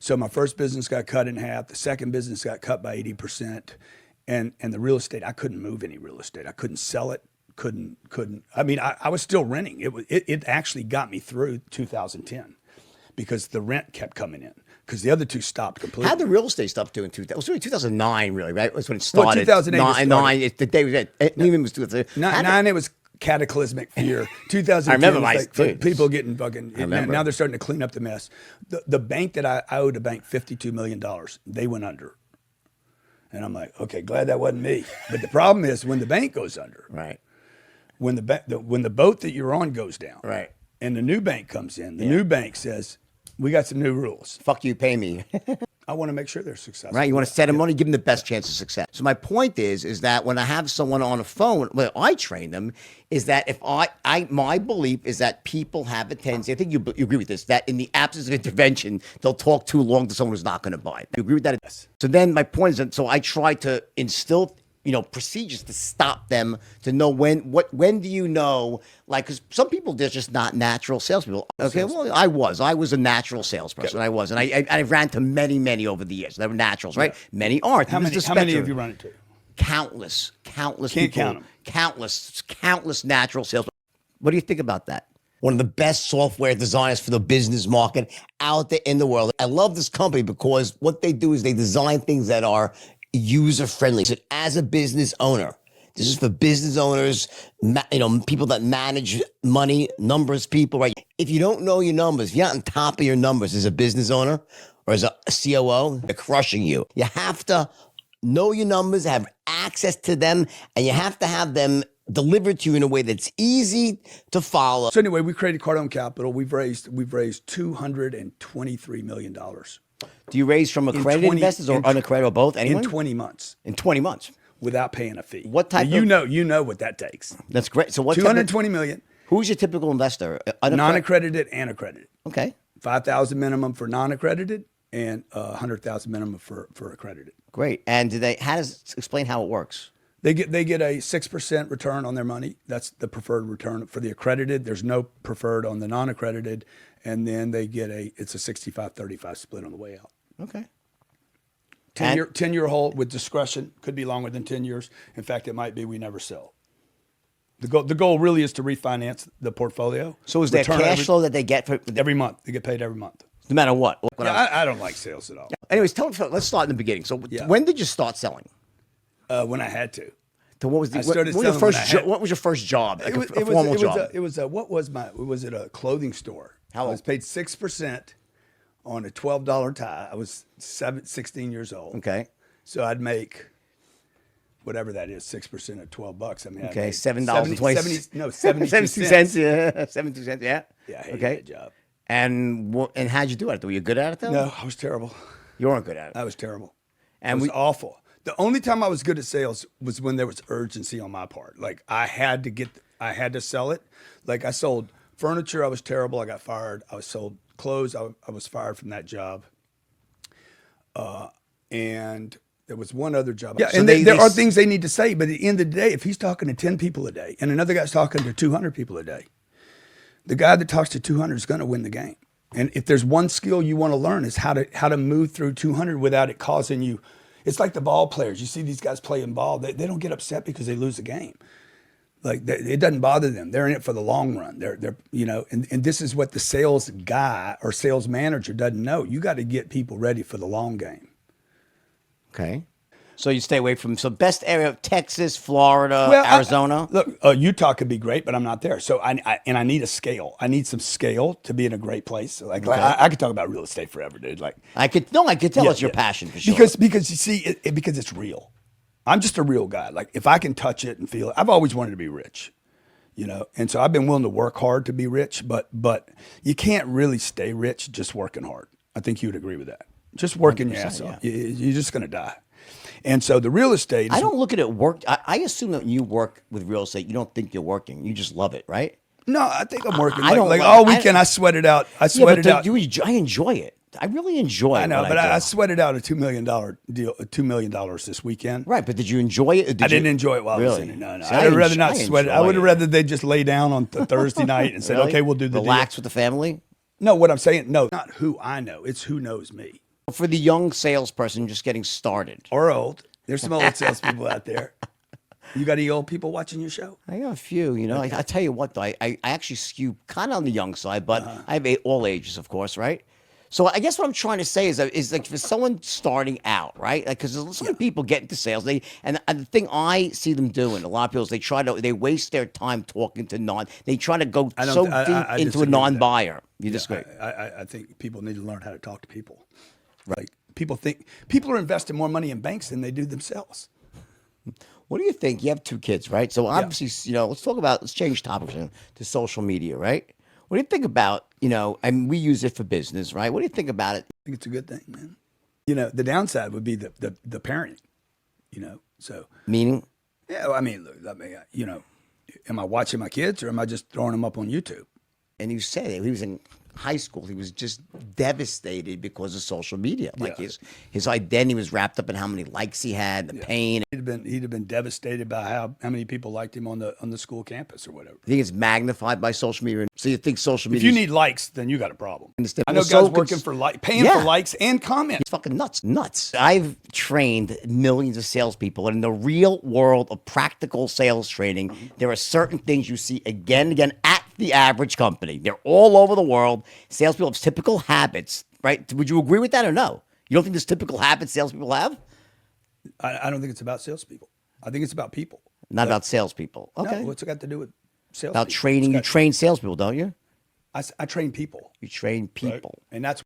So my first business got cut in half. The second business got cut by 80%. And the real estate, I couldn't move any real estate. I couldn't sell it. Couldn't. I mean, I was still renting. It actually got me through 2010 because the rent kept coming in because the other two stopped completely. How did the real estate stuff do in 2000? It was really 2009, really, right? That's when it started. Well, 2008 Nine, the day we Neiman was 2009. Nine, it was cataclysmic fear. 2010, I remember people getting fucking. Now they're starting to clean up the mess. The bank that I owed a bank $52 million. They went under. And I'm like, okay, glad that wasn't me. But the problem is when the bank goes under, right? When the boat that you're on goes down, right? And the new bank comes in, the new bank says, we got some new rules. Fuck you, pay me. I want to make sure they're successful. Right? You want to set them money, give them the best chance of success. So my point is that when I have someone on a phone, when I train them, is that if my belief is that people have a tendency, I think you agree with this, that in the absence of intervention, they'll talk too long to someone who's not going to buy it. You agree with that? Yes. So then my point is that, so I try to instill procedures to stop them, to know when do you know, like, because some people, they're just not natural salespeople. Okay, well, I was a natural salesperson. I was, and I ran to many over the years. They were naturals, right? Yeah. Many aren't. How many have you run into? Countless Can't people. Count them. Countless natural salespeople. What do you think about that? One of the best software designers for the business market out there in the world. I love this company because what they do is they design things that are user-friendly. So as a business owner, this is for business owners, people that manage money, numbers people, right? If you don't know your numbers, if you're not on top of your numbers as a business owner or as a COO, they're crushing you. You have to know your numbers, have access to them, and you have to have them delivered to you in a way that's easy to follow. So anyway, we created Cardone Capital. We've raised $223 million. Do you raise from accredited investors or unaccredited or both? Anyone? In 20 months. In 20 months. Without paying a fee. What type you know what that takes. That's great. So what $220 million. Who's your typical investor? Non-accredited and accredited. Okay. 5,000 minimum for non-accredited and 100,000 minimum for accredited. Great. And explain how it works? They get a 6% return on their money. That's the preferred return for the accredited. There's no preferred on the non-accredited. And then they get it's a 65-35 split on the way out. Okay. 10-year hold with discretion. Could be longer than 10 years. In fact, it might be we never sell. The goal really is to refinance the portfolio. So is there cash flow that they get every month? They get paid every month. No matter what. I don't like sales at all. Anyways, let's start in the beginning. So when did you start selling? When I had to. So what was what was your first job? Like a formal job? Was it a clothing store? How old? I was paid 6% on a $12 tie. I was 16 years old. Okay. So I'd make whatever that is, 6% of $12. I mean, okay, $7.20. No, 72 cents. Yeah, 72 cents. Yeah. Yeah, I hated that job. And how'd you do it? Were you good at it though? No, I was terrible. You weren't good at it. I was terrible. And it was awful. The only time I was good at sales was when there was urgency on my part. Like I had to sell it. Like I sold furniture. I was terrible. I got fired. I sold clothes. I was fired from that job. And there was one other job. Yeah, so and there are things they need to say, but at the end of the day, if he's talking to 10 people a day and another guy's talking to 200 people a day, the guy that talks to 200 is going to win the game. And if there's one skill you want to learn is how to move through 200 without it causing you. It's like the ball players. You see these guys playing ball. They don't get upset because they lose a game. Like it doesn't bother them. They're in it for the long run. They're and this is what the sales guy or sales manager doesn't know. You got to get people ready for the long game. Okay. So you stay away from best area of Texas, Florida, Arizona. Look, Utah could be great, but I'm not there. So I need a scale. I need some scale to be in a great place. So like I could talk about real estate forever, dude. Like I could tell it's your passion for sure. Because you see because it's real. I'm just a real guy. Like if I can touch it and feel it, I've always wanted to be rich, and so I've been willing to work hard to be rich, but you can't really stay rich just working hard. I think you would agree with that. Just working your ass off. You're just going to die. And so the real estate. I don't look at it work. I assume that when you work with real estate, you don't think you're working. You just love it, right? No, I think I'm working. All weekend I sweat it out. I enjoy it. I really enjoy it. I know, but I sweated out a $2 million deal, $2 million this weekend. Right, but did you enjoy it? I didn't enjoy it while I was in it. No. I would rather not sweat it. I would have rather they just lay down on Thursday night and said, okay, we'll do the relax deal. With the family? No, what I'm saying, no, not who I know. It's who knows me. For the young salesperson just getting started. Or old. There's some old salespeople out there. You got any old people watching your show? I got a few, you know. Okay. I tell you what, though, I actually skew kind of on the young side, but I have all ages, of course, right? So I guess what I'm trying to say is like for someone starting out, right? Like because there's so many people get into sales, and the thing I see them doing, a lot of people, is they waste their time talking to they try to go so deep into a non-buyer. You disagree? I think people need to learn how to talk to people. Right? People are investing more money in banks than they do themselves. What do you think? You have 2 kids, right? So obviously, you know, let's change topics to social media, right? What do you think about, you know, and we use it for business, right? What do you think about it? I think it's a good thing, man. You know, the downside would be the parenting, you know, so. Meaning? Yeah, I mean, look, you know, am I watching my kids or am I just throwing them up on YouTube? And you said it, he was in high school, he was just devastated because of social media. Like his identity was wrapped up in how many likes he had, the pain. He'd have been devastated by how many people liked him on the school campus or whatever. I think it's magnified by social media. So you think social media? If you need likes, then you got a problem. I know guys working for paying for likes and comments. It's fucking nuts. I've trained millions of salespeople, and in the real world of practical sales training, there are certain things you see again and again at the average company. They're all over the world. Salespeople have typical habits, right? Would you agree with that or no? You don't think there's typical habits salespeople have? I don't think it's about salespeople. I think it's about people. Not about salespeople. Okay. No, what's it got to do with salespeople? About training. You train salespeople, don't you? I train people. You train people. Right? And that's